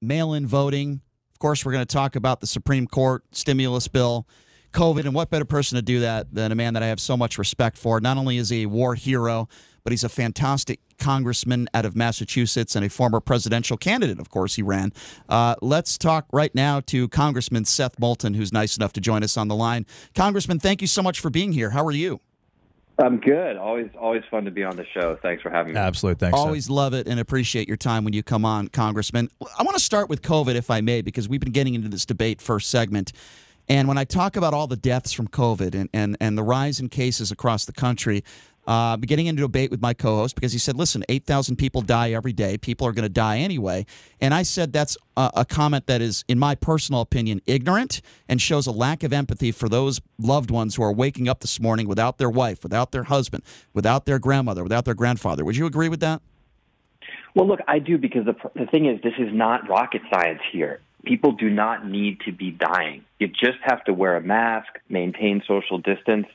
mail-in voting. Of course, we're going to talk about the Supreme Court stimulus bill, COVID, and what better person to do that than a man that I have so much respect for. Not only is he a war hero, but he's a fantastic congressman out of Massachusetts and a former presidential candidate, of course, he ran. Let's talk right now to Congressman Seth Moulton, who's nice enough to join us on the line. Congressman, thank you so much for being here. How are you? I'm good. Always fun to be on the show. Thanks for having me. Absolutely. Thanks. Always love it and appreciate your time when you come on, Congressman. I want to start with COVID, if I may, because we've been getting into this debate first segment. And when I talk about all the deaths from COVID and the rise in cases across the country, I'm getting into a debate with my co-host because he said, listen, 8,000 people die every day. People are going to die anyway. And I said that's a comment that is, in my personal opinion, ignorant and shows a lack of empathy for those loved ones who are waking up this morning without their wife, without their husband, without their grandmother, without their grandfather. Would you agree with that? Well, look, I do, because the thing is, this is not rocket science here. People do not need to be dying. You just have to wear a mask, maintain social distance,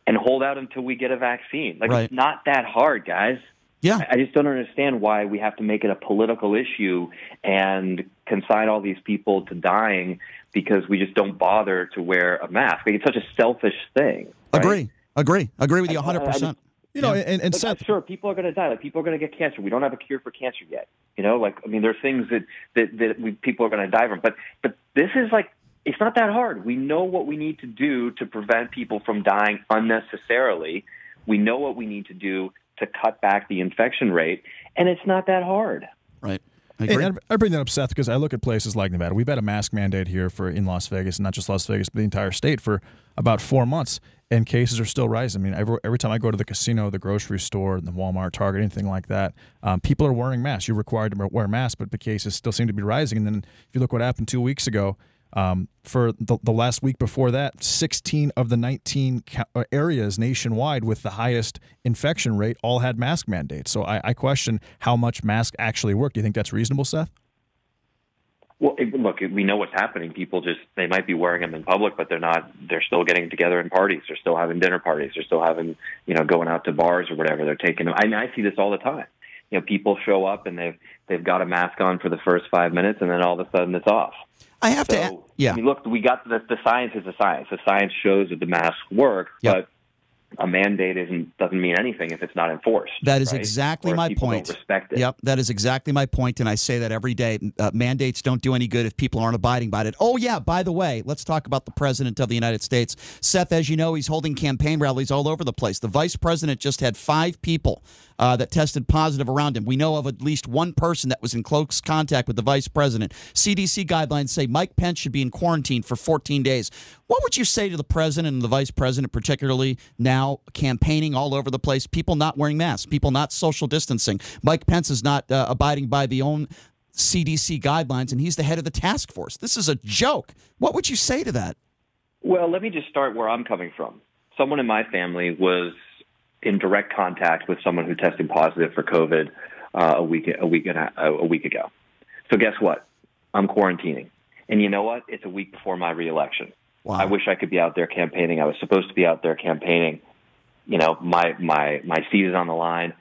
and hold out until we get a vaccine. Like, right. It's not that hard, guys. Yeah. I just don't understand why we have to make it a political issue and consign all these people to dying because we just don't bother to wear a mask. Like, it's such a selfish thing. Right? Agree with you 100%. You know, and Seth, sure, people are going to die. Like, people are going to get cancer. We don't have a cure for cancer yet. You know, like, I mean, there's things that people are going to die from. But this is like, it's not that hard. We know what we need to do to prevent people from dying unnecessarily. We know what we need to do to cut back the infection rate, and it's not that hard. Right. I bring that up, Seth, because I look at places like Nevada. We've had a mask mandate here in Las Vegas, and not just Las Vegas, but the entire state for about 4 months, and cases are still rising. I mean, every time I go to the casino, the grocery store, the Walmart, Target, anything like that, people are wearing masks. You're required to wear a mask, but the cases still seem to be rising. And then if you look what happened 2 weeks ago, for the last week before that, 16 of the 19 areas nationwide with the highest infection rate all had mask mandates. So I question how much masks actually work. Do you think that's reasonable, Seth? Well, look, we know what's happening. People they might be wearing them in public, but they're not. They're still getting together in parties. They're still having dinner parties. They're still having, going out to bars or whatever. They're taking them. I mean, I see this all the time. People show up and they've got a mask on for the first 5 minutes, and then all of a sudden it's off. I have to. Yeah. I mean, look, we got the science is the science. The science shows that the masks work, but a mandate doesn't mean anything if it's not enforced. That is exactly my point. Don't respect it. Yep, that is exactly my point, and I say that every day. Mandates don't do any good if people aren't abiding by it. Oh, yeah, by the way, let's talk about the President of the United States. Seth, as you know, he's holding campaign rallies all over the place. The Vice President just had 5 people that tested positive around him. We know of at least one person that was in close contact with the Vice President. CDC guidelines say Mike Pence should be in quarantine for 14 days. What would you say to the President and the Vice President, particularly now campaigning all over the place, people not wearing masks, people not social distancing? Mike Pence is not abiding by the own CDC guidelines, and he's the head of the task force. This is a joke. What would you say to that? Well, let me just start where I'm coming from. Someone in my family was in direct contact with someone who tested positive for COVID a week ago. So guess what? I'm quarantining. And you know what? It's a week before my reelection. Wow. I wish I could be out there campaigning. I was supposed to be out there campaigning. My seat is on the line,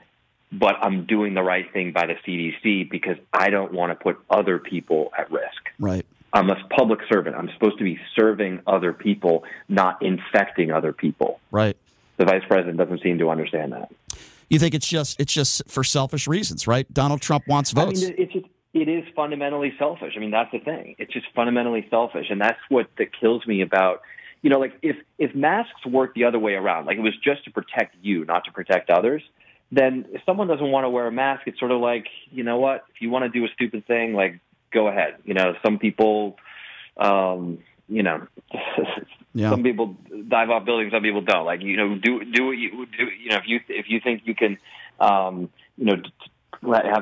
but I'm doing the right thing by the CDC because I don't want to put other people at risk. Right. I'm a public servant. I'm supposed to be serving other people, not infecting other people. Right. The Vice President doesn't seem to understand that. You think it's just for selfish reasons, right? Donald Trump wants votes. I mean, it is fundamentally selfish. I mean, that's the thing. It's just fundamentally selfish, and that's what that kills me about, like if masks work the other way around, like it was just to protect you, not to protect others, then if someone doesn't want to wear a mask, it's sort of like, you know what? If you want to do a stupid thing, like, go ahead. Some people, some people dive off buildings, some people don't. Like, do what you do. If you think you can, have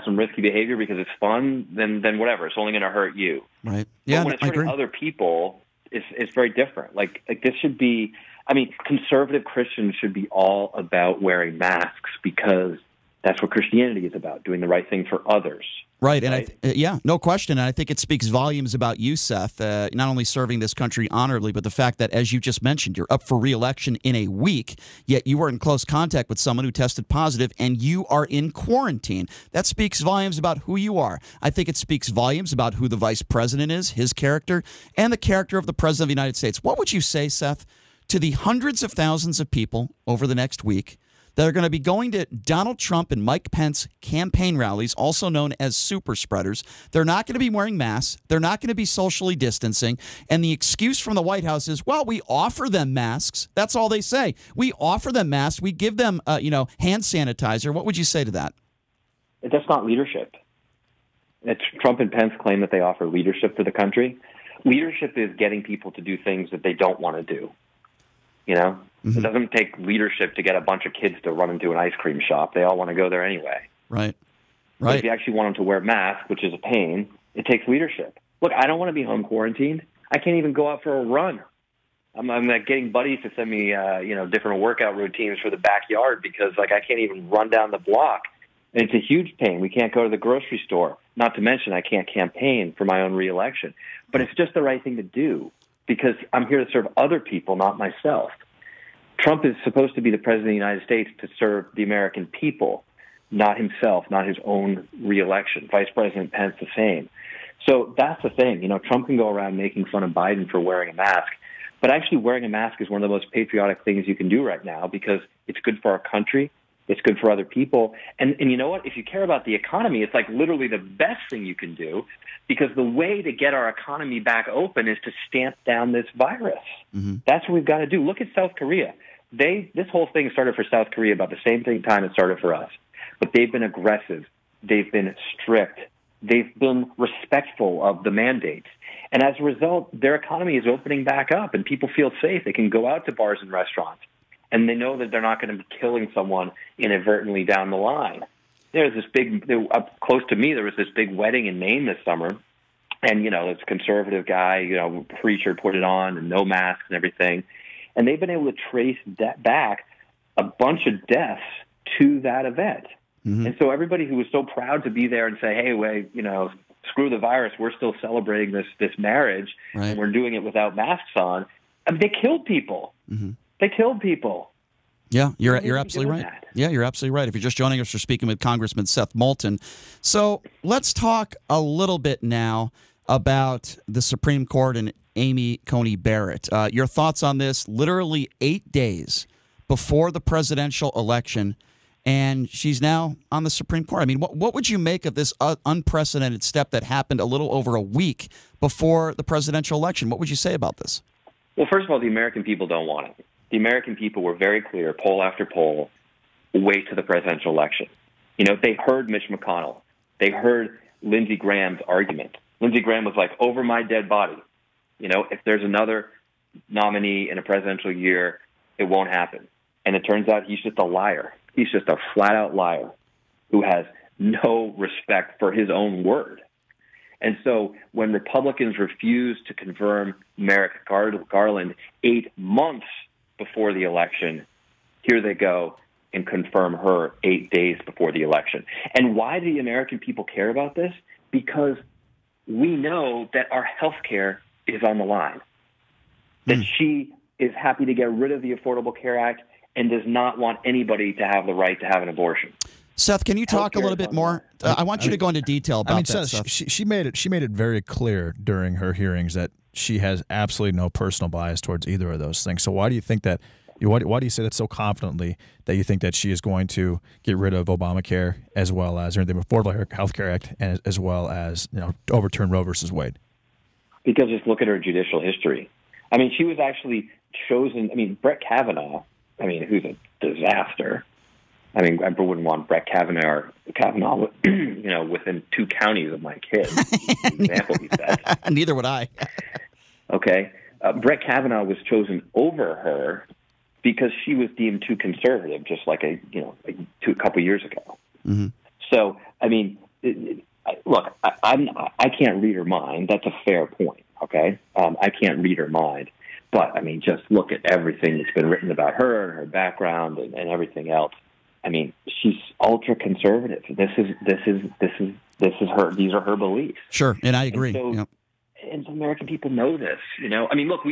some risky behavior because it's fun, then whatever. It's only going to hurt you. Right. Yeah, but when it's hurting other people, it's very different. Like this should be. I mean, conservative Christians should be all about wearing masks because That's what Christianity is about, doing the right thing for others. Right, and yeah, no question. And I think it speaks volumes about you, Seth, not only serving this country honorably, but the fact that, as you just mentioned, you're up for re-election in a week, yet you were in close contact with someone who tested positive, and you are in quarantine. That speaks volumes about who you are. I think it speaks volumes about who the vice president is, his character, and the character of the president of the United States. What would you say, Seth, to the hundreds of thousands of people over the next week that are going to be going to Donald Trump and Mike Pence campaign rallies, also known as super spreaders? They're not going to be wearing masks. They're not going to be socially distancing. And the excuse from the White House is, well, we offer them masks. That's all they say. We offer them masks. We give them, hand sanitizer. What would you say to that? That's not leadership. Trump and Pence claim that they offer leadership for the country. Leadership is getting people to do things that they don't want to do. It doesn't take leadership to get a bunch of kids to run into an ice cream shop. They all want to go there anyway. Right. But if you actually want them to wear masks, which is a pain, it takes leadership. Look, I don't want to be home quarantined. I can't even go out for a run. I'm getting buddies to send me, different workout routines for the backyard because, I can't even run down the block. And it's a huge pain. We can't go to the grocery store. Not to mention I can't campaign for my own reelection. But it's just the right thing to do because I'm here to serve other people, not myself. Trump is supposed to be the president of the United States to serve the American people, not himself, not his own reelection. Vice President Pence the same. So that's the thing. Trump can go around making fun of Biden for wearing a mask, but actually wearing a mask is one of the most patriotic things you can do right now because it's good for our country. It's good for other people. And you know what? If you care about the economy, it's literally the best thing you can do because the way to get our economy back open is to stamp down this virus. Mm-hmm. That's what we've got to do. Look at South Korea. This whole thing started for South Korea about the same time it started for us. But they've been aggressive. They've been strict. They've been respectful of the mandates. And as a result, their economy is opening back up and people feel safe. They can go out to bars and restaurants. And they know that they're not going to be killing someone inadvertently down the line. There's this up close to me, there was this big wedding in Maine this summer. And, this conservative guy, preacher put it on and no masks and everything. And they've been able to trace back a bunch of deaths to that event. Mm-hmm. And so everybody who was so proud to be there and say, hey, wait, screw the virus, we're still celebrating this marriage, right, and we're doing it without masks on. They killed people. Mm-hmm. They killed people. Yeah, you're absolutely right. That. Yeah, you're absolutely right. If you're just joining us, we're speaking with Congressman Seth Moulton. So let's talk a little bit now about the Supreme Court and Amy Coney Barrett. Your thoughts on this? Literally 8 days before the presidential election, and she's now on the Supreme Court. I mean, what would you make of this unprecedented step that happened a little over a week before the presidential election? What would you say about this? Well, first of all, the American people don't want it. The American people were very clear, poll after poll, wait to the presidential election. They heard Mitch McConnell. They heard Lindsey Graham's argument. Lindsey Graham was like, over my dead body. If there's another nominee in a presidential year, it won't happen. And it turns out he's just a liar. He's just a flat-out liar who has no respect for his own word. And so when Republicans refused to confirm Merrick Garland 8 months before the election, here they go and confirm her 8 days before the election. And why do the American people care about this? Because we know that our health care is on the line, that she is happy to get rid of the Affordable Care Act and does not want anybody to have the right to have an abortion. Seth, can you talk a little bit more? I want you to go into detail about that. Seth, she made it very clear during her hearings that she has absolutely no personal bias towards either of those things. So why do you think that? Why do you say that so confidently that you think that she is going to get rid of Obamacare as well as the Affordable Health Care Act and as well as overturn Roe versus Wade? Because just look at her judicial history. I mean, she was actually chosen. I mean, Brett Kavanaugh. I mean, who's a disaster. I mean, I wouldn't want Brett Kavanaugh, within 2 counties of my kids. Example he set. Neither would I. Okay. Brett Kavanaugh was chosen over her because she was deemed too conservative, just like a couple years ago. Mm-hmm. So, I mean, look, I can't read her mind. That's a fair point. Okay, I can't read her mind, but I mean, just look at everything that's been written about her and her background and everything else. I mean, she's ultra conservative. This is her. These are her beliefs. Sure, and I agree. And so American people know this. I mean, look.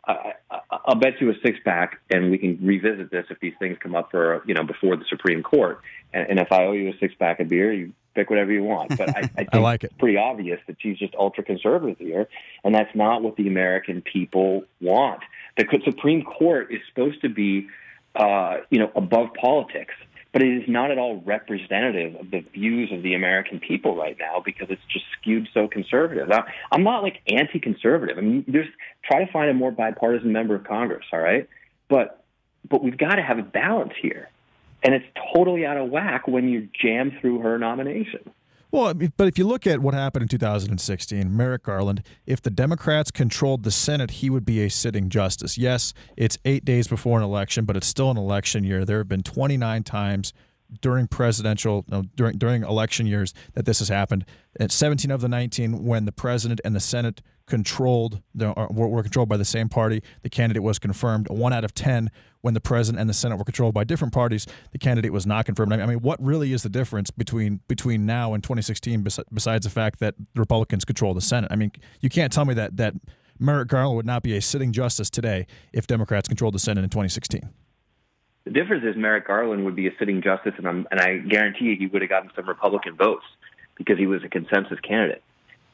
I'll bet you a six-pack, and we can revisit this if these things come up for before the Supreme Court. And if I owe you a six-pack of beer, you pick whatever you want. But I think I like it's pretty obvious that she's just ultra-conservative here, and that's not what the American people want. The Supreme Court is supposed to be, above politics, but it is not at all representative of the views of the American people right now because it's just skewed so conservative. I'm not like anti-conservative. I mean, try to find a more bipartisan member of Congress, all right? But we've got to have a balance here, and it's totally out of whack when you jam through her nomination. Well, but if you look at what happened in 2016, Merrick Garland, if the Democrats controlled the Senate, he would be a sitting justice. Yes, it's 8 days before an election, but it's still an election year. There have been 29 times during during election years that this has happened. And 17 of the 19 when the president and the Senate were controlled by the same party, the candidate was confirmed. 1 out of 10 when the president and the Senate were controlled by different parties, the candidate was not confirmed. I mean, what really is the difference between now and 2016 besides the fact that the Republicans control the Senate? I mean, you can't tell me that Merrick Garland would not be a sitting justice today if Democrats controlled the Senate in 2016. The difference is Merrick Garland would be a sitting justice, and I guarantee you he would have gotten some Republican votes because he was a consensus candidate.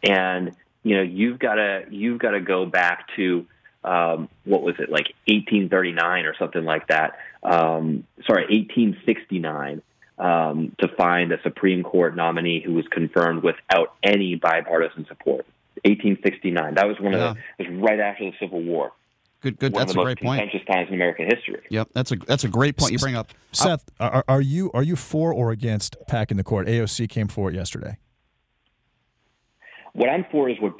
And you've got to go back to what was it, like 1839 or something like that? 1869 to find a Supreme Court nominee who was confirmed without any bipartisan support. 1869. That was it was right after the Civil War. Good. That's a great point. One of the most contentious times in American history. Yep, that's a great point you bring up. Seth, are you for or against packing the court? AOC came for it yesterday. What I'm for is what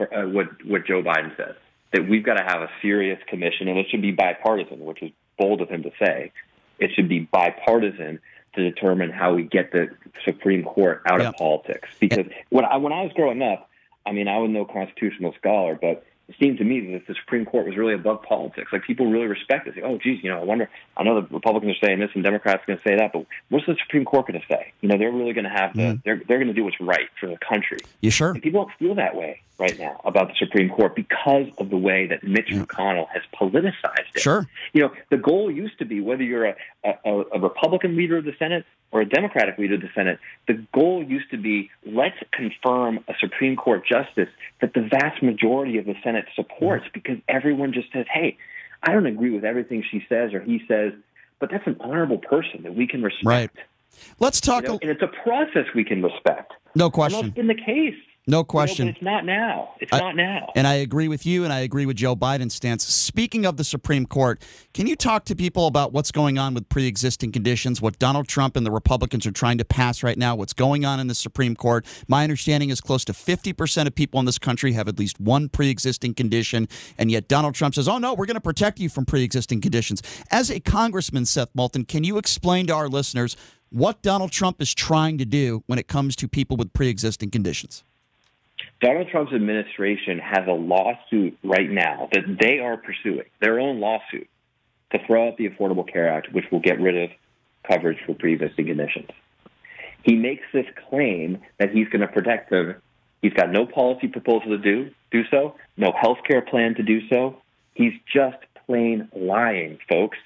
Joe Biden says, that we've got to have a serious commission, and it should be bipartisan, which is bold of him to say. It should be bipartisan to determine how we get the Supreme Court out of politics. Because when I was growing up, I mean, I was no constitutional scholar, but it seemed to me that the Supreme Court was really above politics. Like, people really respect it. Like, oh, geez, I know the Republicans are saying this and Democrats are going to say that, but what's the Supreme Court going to say? They're really going to have they're going to do what's right for the country. You sure? And people don't feel that way right now about the Supreme Court because of the way that Mitch McConnell has politicized it. Sure. The goal used to be, whether you're a Republican leader of the Senate or a Democratic leader of the Senate, the goal used to be, let's confirm a Supreme Court justice that the vast majority of the Senate supports, because everyone just says, hey, I don't agree with everything she says or he says, but that's an honorable person that we can respect. Right. Let's talk. And it's a process we can respect. No question. And that's been the case. No question. But it's not now. It's not now. And I agree with you, and I agree with Joe Biden's stance. Speaking of the Supreme Court, can you talk to people about what's going on with pre-existing conditions, what Donald Trump and the Republicans are trying to pass right now, what's going on in the Supreme Court? My understanding is close to 50% of people in this country have at least one pre-existing condition, and yet Donald Trump says, oh, no, we're going to protect you from pre-existing conditions. As a congressman, Seth Moulton, can you explain to our listeners what Donald Trump is trying to do when it comes to people with pre-existing conditions? Donald Trump's administration has a lawsuit right now that they are pursuing, their own lawsuit, to throw out the Affordable Care Act, which will get rid of coverage for pre-existing conditions. He makes this claim that he's going to protect them. He's got no policy proposal to do so, no health care plan to do so. He's just plain lying, folks.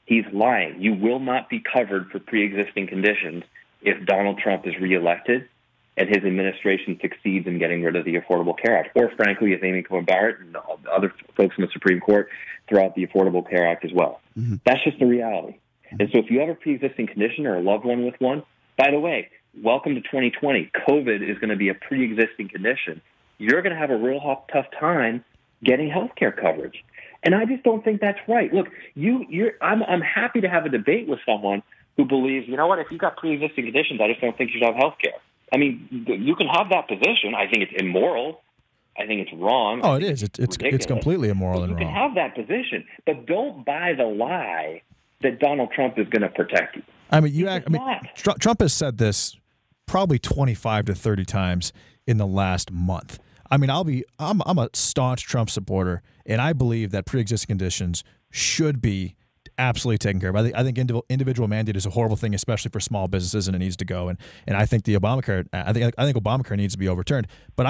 He's lying. You will not be covered for pre-existing conditions if Donald Trump is reelected and his administration succeeds in getting rid of the Affordable Care Act. Or, frankly, if Coney Barrett and other folks in the Supreme Court throw out the Affordable Care Act as well. Mm-hmm. That's just the reality. And so if you have a pre-existing condition or a loved one with one, by the way, welcome to 2020. COVID is going to be a pre-existing condition. You're going to have a real tough time getting health care coverage. And I just don't think that's right. Look, I'm happy to have a debate with someone who believes, you know what, if you've got pre-existing conditions, I just don't think you should have health care. I mean, you can have that position. I think it's immoral. I think it's wrong. Oh, it is. It's completely immoral and wrong. You can have that position, but don't buy the lie that Donald Trump is going to protect you. I mean, Trump has said this probably 25 to 30 times in the last month. I mean, I'm a staunch Trump supporter, and I believe that pre-existing conditions should be absolutely taken care of. I think individual mandate is a horrible thing, especially for small businesses, and it needs to go. And I think the Obamacare, I think Obamacare needs to be overturned. But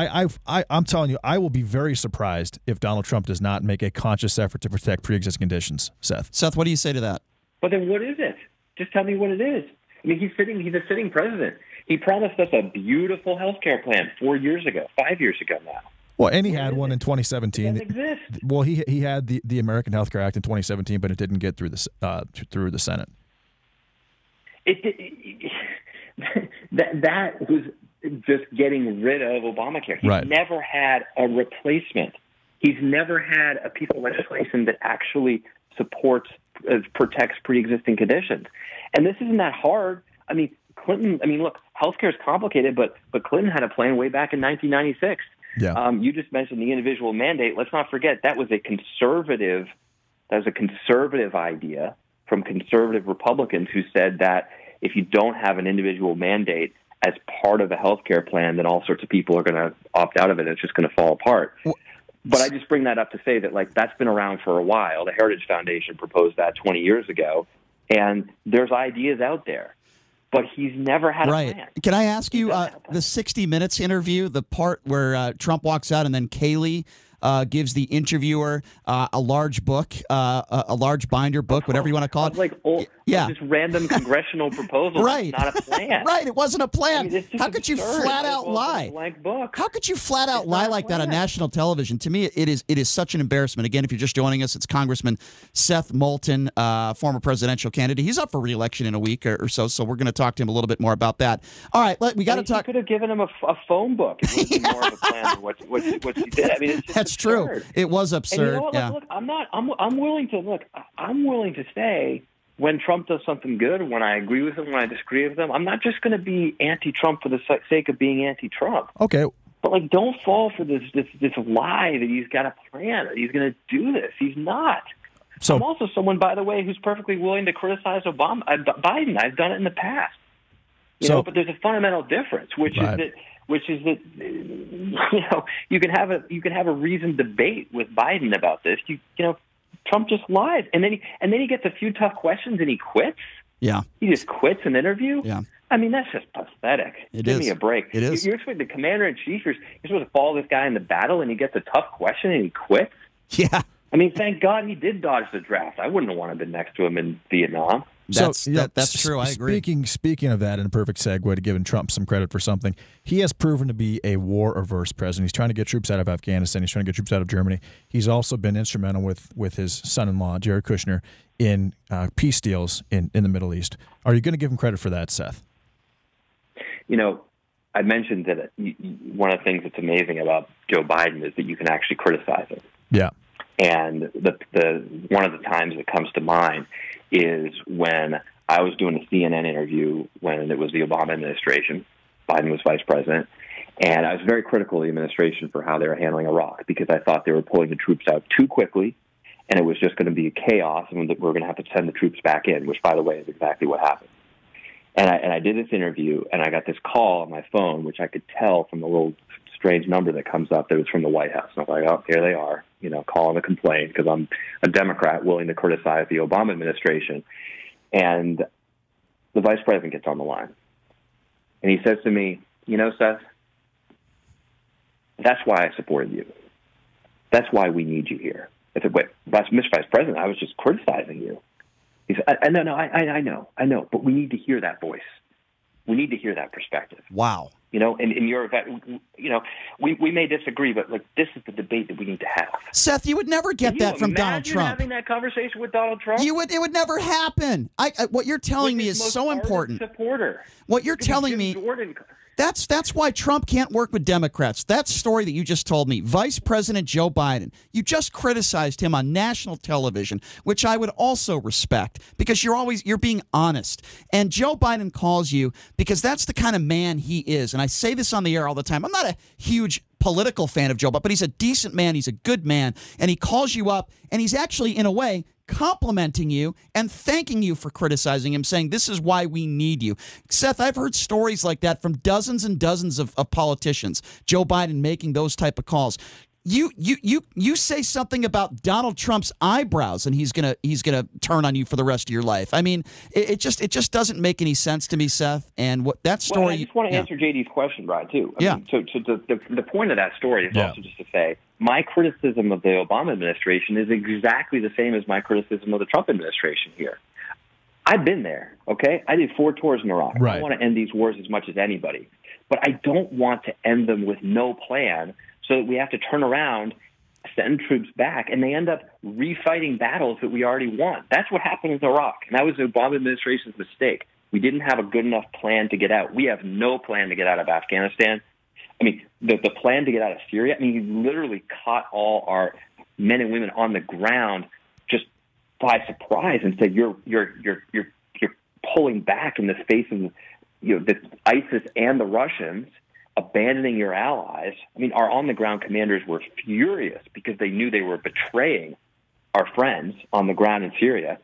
I'm telling you, I will be very surprised if Donald Trump does not make a conscious effort to protect pre-existing conditions. Seth, what do you say to that? But then what is it? Just tell me what it is. I mean, he's a sitting president. He promised us a beautiful health care plan 4 years ago, 5 years ago now. Well, and he had one in 2017. It doesn't exist. Well, he had the American Health Care Act in 2017, but it didn't get through the Senate. That was just getting rid of Obamacare. He's never had a replacement. He's never had a piece of legislation that actually protects pre-existing conditions. And this isn't that hard. I mean, look, healthcare is complicated, but Clinton had a plan way back in 1996. Yeah. You just mentioned the individual mandate. Let's not forget that was a conservative idea from conservative Republicans who said that if you don't have an individual mandate as part of a health care plan, then all sorts of people are going to opt out of it and it's just going to fall apart. But I just bring that up to say that, like, that's been around for a while. The Heritage Foundation proposed that 20 years ago, and there's ideas out there. But he's never had a plan. Can I ask you, the 60 Minutes interview, the part where Trump walks out and then Kayleigh gives the interviewer a large book, a large binder book, whatever you want to call it. Like just random congressional proposal. Right. Not a plan. Right. It wasn't a plan. I mean, How could you flat out lie? Blank book. How could you flat out lie like that on national television? To me, it is such an embarrassment. Again, if you're just joining us, it's Congressman Seth Moulton, former presidential candidate. He's up for re-election in a week or so we're going to talk to him a little bit more about that. All right, we got to talk. You could have given him a phone book. It would be more of a plan than what you did. I mean, it's just That's absurd. True. It was absurd. And you know what? Look, I'm willing to say when Trump does something good, when I agree with him, when I disagree with him. I'm not just going to be anti-Trump for the sake of being anti-Trump. Okay. But don't fall for this lie that he's got a plan, that he's going to do this. He's not. So, I'm also someone, by the way, who's perfectly willing to criticize Biden. I've done it in the past. You know, but there's a fundamental difference, which is that you can have a reasoned debate with Biden about this. Trump just lies, and then he gets a few tough questions and he quits. Yeah, he just quits an interview. Yeah, I mean, that's just pathetic. Give me a break. It is. You expect the commander-in-chief, you're supposed to follow this guy in the battle, and he gets a tough question and he quits? Yeah. I mean, thank God he did dodge the draft. I wouldn't have wanted to be next to him in Vietnam. That's true. I agree. Speaking of that, and a perfect segue to giving Trump some credit for something, he has proven to be a war-averse president. He's trying to get troops out of Afghanistan. He's trying to get troops out of Germany. He's also been instrumental with his son-in-law, Jared Kushner, in peace deals in the Middle East. Are you going to give him credit for that, Seth? I mentioned that one of the things that's amazing about Joe Biden is that you can actually criticize him. Yeah. And the one of the times that comes to mind is when I was doing a CNN interview when it was the Obama administration. Biden was vice president. And I was very critical of the administration for how they were handling Iraq because I thought they were pulling the troops out too quickly and it was just going to be chaos and we were going to have to send the troops back in, which, by the way, is exactly what happened. And I did this interview, and I got this call on my phone, which I could tell from the little strange number that comes up that it was from the White House. And I was like, oh, here they are, calling a complaint because I'm a Democrat willing to criticize the Obama administration. And the vice president gets on the line. And he says to me, Seth, that's why I supported you. That's why we need you here. I said, wait, Mr. Vice President, I was just criticizing you. He said, no, I know, but we need to hear that voice. We need to hear that perspective. Wow. And you're, we may disagree, but this is the debate that we need to have. Seth, you would never get that from Donald Trump. Having that conversation with Donald Trump? It would never happen. What you're telling me is so important. Supporter. What you're telling me. That's why Trump can't work with Democrats. That story that you just told me, Vice President Joe Biden, you just criticized him on national television, which I would also respect because you're being honest. And Joe Biden calls you because that's the kind of man he is. And I say this on the air all the time. I'm not a huge political fan of Joe Biden, but he's a decent man. He's a good man. And he calls you up, and he's actually, in a way, complimenting you and thanking you for criticizing him, saying this is why we need you. Seth, I've heard stories like that from dozens and dozens of politicians, Joe Biden making those type of calls. You say something about Donald Trump's eyebrows, and he's gonna turn on you for the rest of your life. I mean, it just doesn't make any sense to me, Seth. And what that story. Well, I just want to answer JD's question, Brian, too. I mean, so the point of that story is also just to say my criticism of the Obama administration is exactly the same as my criticism of the Trump administration here. I've been there. Okay, I did 4 tours in Iraq. Right. I want to end these wars as much as anybody, but I don't want to end them with no plan, so that we have to turn around, send troops back, and they end up refighting battles that we already won. That's what happened with Iraq, and that was the Obama administration's mistake. We didn't have a good enough plan to get out. We have no plan to get out of Afghanistan. I mean, the plan to get out of Syria, I mean, you literally caught all our men and women on the ground just by surprise and said, you're pulling back in the face of the ISIS and the Russians, abandoning your allies. I mean, our on-the-ground commanders were furious because they knew they were betraying our friends on the ground in Syria.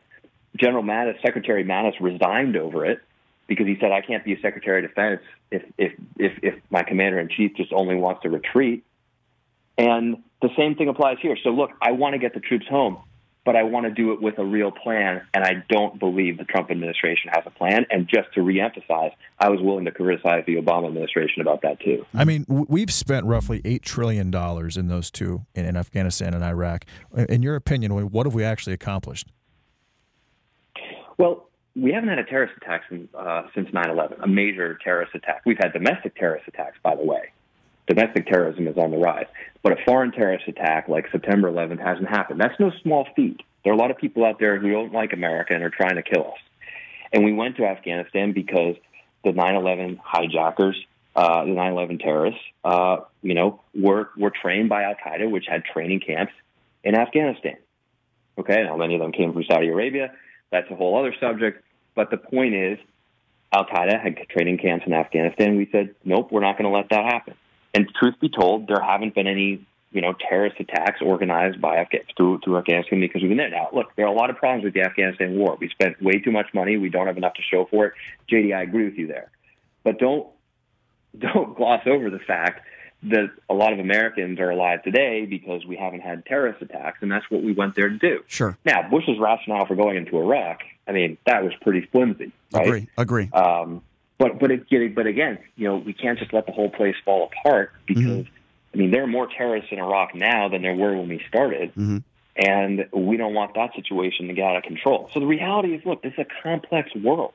General Mattis, Secretary Mattis, resigned over it because he said, I can't be a Secretary of Defense if my commander-in-chief just only wants to retreat. And the same thing applies here. So, look, I want to get the troops home, but I want to do it with a real plan, and I don't believe the Trump administration has a plan. And just to reemphasize, I was willing to criticize the Obama administration about that, too. I mean, we've spent roughly $8 trillion in those two, in Afghanistan and Iraq. In your opinion, what have we actually accomplished? Well, we haven't had a terrorist attack since 9/11, a major terrorist attack. We've had domestic terrorist attacks, by the way. Domestic terrorism is on the rise. But a foreign terrorist attack like September 11th hasn't happened. That's no small feat. There are a lot of people out there who don't like America and are trying to kill us. And we went to Afghanistan because the 9/11 hijackers, the 9/11 terrorists, were trained by al-Qaeda, which had training camps in Afghanistan. Okay, now many of them came from Saudi Arabia. That's a whole other subject. But the point is, al-Qaeda had training camps in Afghanistan. We said, nope, we're not going to let that happen. And truth be told, there haven't been any, terrorist attacks organized by through Afghanistan because we've been there. Now, look, there are a lot of problems with the Afghanistan war. We spent way too much money. We don't have enough to show for it. JD, I agree with you there. But don't gloss over the fact that a lot of Americans are alive today because we haven't had terrorist attacks, and that's what we went there to do. Sure. Now, Bush's rationale for going into Iraq, I mean, that was pretty flimsy. Right? Agree. But again, we can't just let the whole place fall apart because, there are more terrorists in Iraq now than there were when we started, and we don't want that situation to get out of control. So the reality is, look, this is a complex world,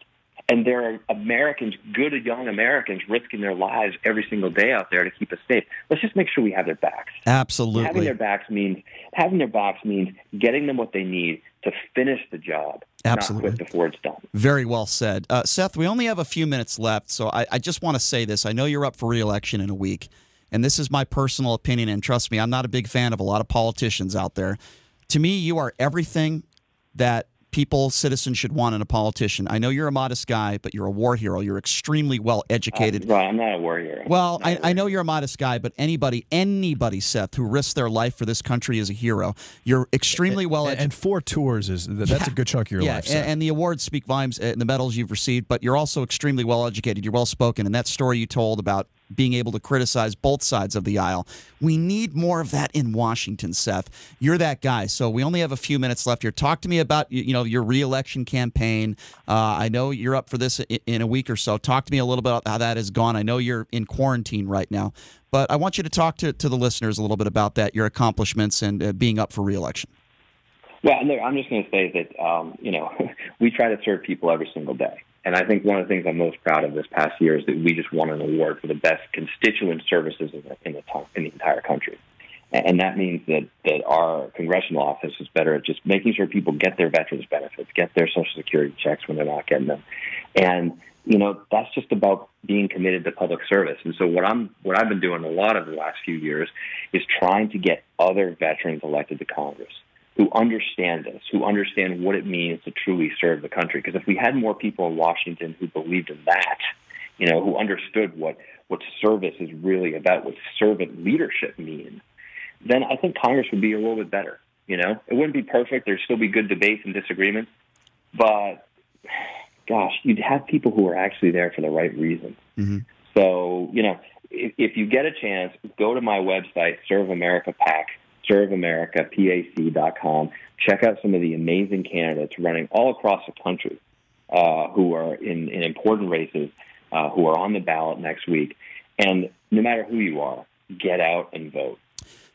and there are Americans, good young Americans, risking their lives every single day out there to keep us safe. Let's just make sure we have their backs. Absolutely. Having their backs means getting them what they need to finish the job. Absolutely. Not quit before it's done. Very well said. Seth, we only have a few minutes left, so I just want to say this. I know you're up for re-election in a week, and this is my personal opinion, and trust me, I'm not a big fan of a lot of politicians out there. To me, you are everything that citizens should want in a politician. I know you're a modest guy, but you're a war hero. You're extremely well educated. Right, I'm not a war hero. Well, I know you're a modest guy, but anybody, Seth, who risks their life for this country is a hero. You're extremely well educated. And 4 tours that's a good chunk of your life. Seth. And the awards speak volumes and the medals you've received, but you're also extremely well educated. You're well spoken, and that story you told about being able to criticize both sides of the aisle. We need more of that in Washington, Seth. You're that guy. So we only have a few minutes left here. Talk to me about your re-election campaign. I know you're up for this in a week or so. Talk to me a little bit about how that has gone. I know you're in quarantine right now, but I want you to talk to the listeners a little bit about that, your accomplishments, and being up for re-election. Well, I'm just going to say that, we try to serve people every single day. And I think one of the things I'm most proud of this past year is that we just won an award for the best constituent services in the entire country. And that means that our congressional office is better at just making sure people get their veterans benefits, get their Social Security checks when they're not getting them. And, that's just about being committed to public service. And so what I've been doing a lot of the last few years is trying to get other veterans elected to Congress who understand this, who understand what it means to truly serve the country. Because if we had more people in Washington who believed in that, who understood what service is really about, what servant leadership means, then I think Congress would be a little bit better. It wouldn't be perfect. There'd still be good debates and disagreements. But, gosh, you'd have people who are actually there for the right reasons. So, if you get a chance, go to my website, Serve America PAC, ServeAmericaPAC.com. Check out some of the amazing candidates running all across the country who are in important races, who are on the ballot next week. And no matter who you are, get out and vote.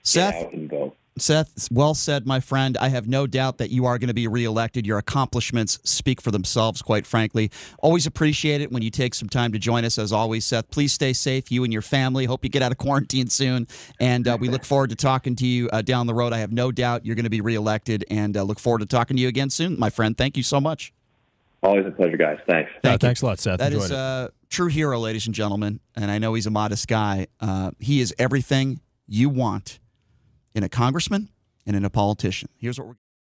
Seth, get out and vote. Seth, well said, my friend. I have no doubt that you are going to be reelected. Your accomplishments speak for themselves, quite frankly. Always appreciate it when you take some time to join us, as always, Seth. Please stay safe, you and your family. Hope you get out of quarantine soon. And we look forward to talking to you down the road. I have no doubt you're going to be reelected, and look forward to talking to you again soon, my friend. Thank you so much. Always a pleasure, guys. Thanks. Thanks a lot, Seth. That Enjoyed is it. a true hero, ladies and gentlemen. And I know he's a modest guy. He is everything you want in a congressman and in a politician. Here's what we're